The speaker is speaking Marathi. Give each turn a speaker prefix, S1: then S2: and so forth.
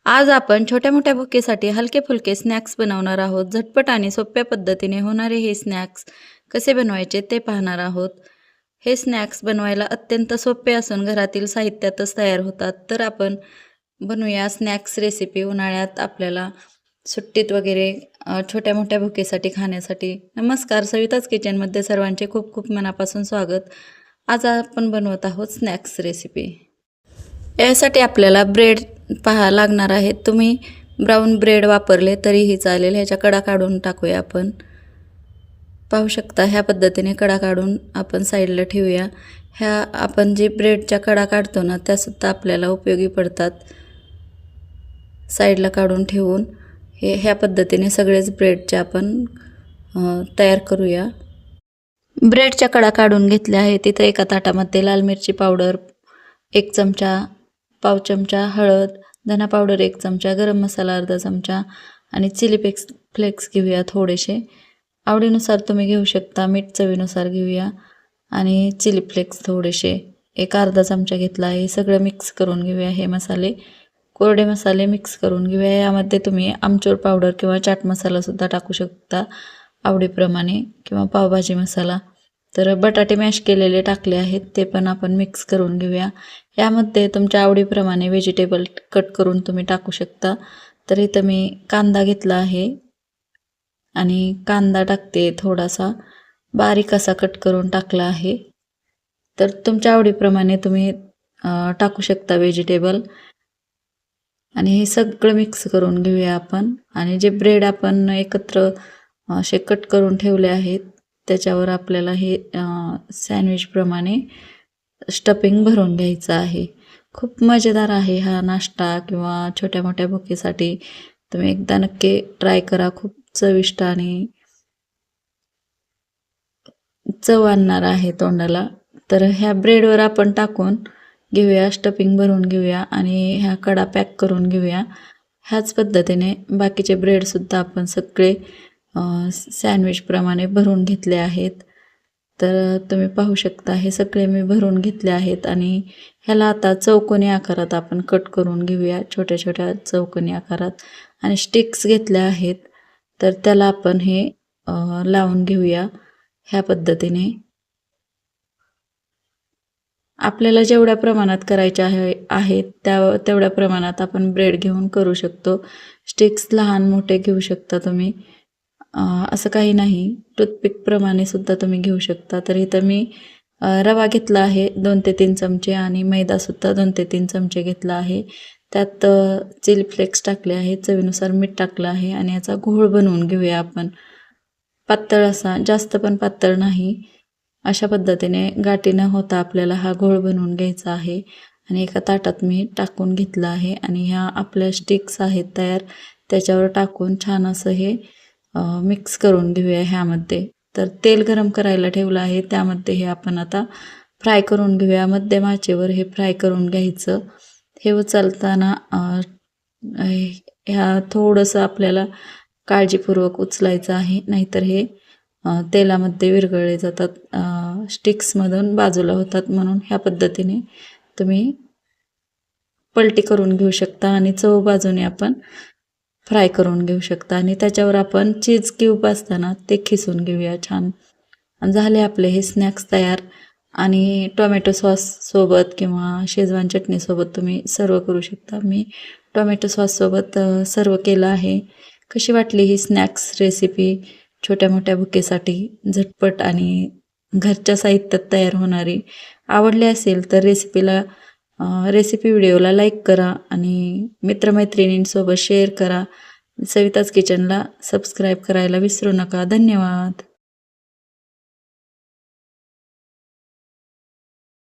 S1: आज आपण छोट्या-मोठ्या भुकेसाठी हलके-फुलके स्नॅक्स बनवणार आहोत. झटपट आणि सोप्या पद्धतीने होणारे हे स्नॅक्स कसे बनवायचे ते पाहणार आहोत. हे स्नॅक्स बनवायला अत्यंत सोपे असून घरातील साहित्यातच तयार होतात. तर आपण बनवूया स्नॅक्स रेसिपी. उन्हाळ्यात आपल्याला सुट्टीत वगैरे छोट्या-मोठ्या भुकेसाठी खाण्यासाठी. नमस्कार, सविताज किचनमध्ये सर्वांचे खूप खूप मनापासून स्वागत. आज आपण बनवत आहोत स्नॅक्स रेसिपी. यासाठी आपल्याला ब्रेड लागणार आहेत. तुम्ही ब्राऊन ब्रेड वापरले तरीही चालेल. ह्याच्या कडा काढून टाकूया आपण. पाहू शकता ह्या पद्धतीने कडा काढून आपण साईडला ठेवूया. ह्या आपण जे ब्रेडच्या कडा काढतो ना त्यासुद्धा आपल्याला उपयोगी पडतात. साईडला काढून ठेवून ह्या पद्धतीने सगळेच ब्रेडचे आपण तयार करूया. ब्रेडच्या कडा काढून घेतल्या आहेत. तिथं एका ताटामध्ये लाल मिरची पावडर 1 चमचा, पाव चमचा हळद, धना पावडर 1 चमचा, गरम मसाला अर्धा चमचा आणि चिली फ्लेक्स घेऊया थोडेसे. आवडीनुसार तुम्ही घेऊ शकता. मीठ चवीनुसार घेऊया आणि चिली फ्लेक्स थोडेसे एक अर्धा चमचा घेतला आहे. सगळं मिक्स करून घेऊया. हे मसाले कोरडे मसाले मिक्स करून घेऊया. यामध्ये तुम्ही आमचूर पावडर किंवा चाट मसालासुद्धा टाकू शकता आवडीप्रमाणे, किंवा पावभाजी मसाला. तर बटाटे मॅश केलेले टाकले आहेत, ते पण आपण मिक्स करून घेऊया. यामध्ये तुमच्या आवडीप्रमाणे व्हेजिटेबल कट करून तुम्ही टाकू शकता. तर इथं मी कांदा घेतला आहे आणि कांदा टाकते. थोडासा बारीक असा कट करून टाकला आहे. तर तुमच्या आवडीप्रमाणे तुम्ही टाकू शकता व्हेजिटेबल. आणि हे सगळं मिक्स करून घेऊया आपण. आणि जे ब्रेड आपण एकत्र असे कट करून ठेवले आहेत त्याच्यावर आपल्याला हे सँडविचप्रमाणे स्टफिंग भरून घ्यायचं आहे. खूप मजेदार आहे हा नाश्ता किंवा छोट्या मोठ्या भुकेसाठी. तुम्ही एकदा नक्की ट्राय करा. खूप चविष्ट आणि चव आणणार आहे तोंडाला. तर ह्या ब्रेडवर आपण टाकून घेऊया, स्टफिंग भरून घेऊया आणि ह्या कडा पॅक करून घेऊया. ह्याच पद्धतीने बाकीचे ब्रेडसुद्धा आपण सगळे सँडविचप्रमाणे भरून घेतले आहेत. तर तुम्ही पाहू शकता हे सगळे मी भरून घेतले आहेत. आणि ह्याला आता चौकोनी आकारात आपण कट करून घेऊया, छोट्या छोट्या चौकोनी आकारात. आणि स्टिक्स घेतल्या आहेत, तर त्याला आपण हे लावून घेऊया ह्या पद्धतीने. आपल्याला जेवढ्या प्रमाणात करायचे आहेत तेवढ्या प्रमाणात आपण ब्रेड घेऊन करू शकतो. स्टिक्स लहान मोठे घेऊ शकता तुम्ही, असं काही नाही. टूथपिकप्रमाणे सुद्धा तुम्ही घेऊ शकता. तर इथं मी रवा घेतला आहे 2 ते 3 चमचे आणि मैदासुद्धा 2 ते 3 चमचे घेतला आहे. त्यात चिली फ्लेक्स टाकले आहे, चवीनुसार मीठ टाकलं आहे आणि याचा घोळ बनवून घेऊया आपण. पातळ असा, जास्त पण पातळ नाही, अशा पद्धतीने गाठी न होता आपल्याला हा घोळ बनवून घ्यायचा आहे. आणि एका ताटात मी टाकून घेतलं आहे आणि ह्या आपल्या स्टिक्स आहेत तयार, त्याच्यावर टाकून छान असं हे मिक्स करून घेऊया ह्यामध्ये. तर तेल गरम करायला ठेवलं आहे, त्यामध्ये हे आपण आता फ्राय करून घेऊया. मध्यम आचेवर हे फ्राय करून घ्यायचं. हे उचलताना ह्या थोडंसं आपल्याला काळजीपूर्वक उचलायचं आहे, नाहीतर हे तेलामध्ये विरघळले जातात, स्टिक्समधून बाजूला होतात. म्हणून ह्या पद्धतीने तुम्ही पलटी करून घेऊ शकता आणि चव बाजूने आपण फ्राय करून घेऊ शकता. आणि त्याच्यावर आपण चीज क्यूब असताना ते खिसून घेऊया छान. झाले आपले हे स्नॅक्स तयार. आणि टोमॅटो सॉससोबत किंवा शेजवान चटणीसोबत तुम्ही सर्व करू शकता. मी टोमॅटो सॉससोबत सर्व केलं आहे. कशी वाटली ही स्नॅक्स रेसिपी? छोट्या मोठ्या भुकेसाठी झटपट आणि घरच्या साहित्यात तयार होणारी. आवडली असेल तर रेसिपी व्हिडिओला लाईक करा आणि मित्रमैत्रिणींसोबत शेअर करा. सविताज किचनला सबस्क्राईब करायला विसरू नका. धन्यवाद.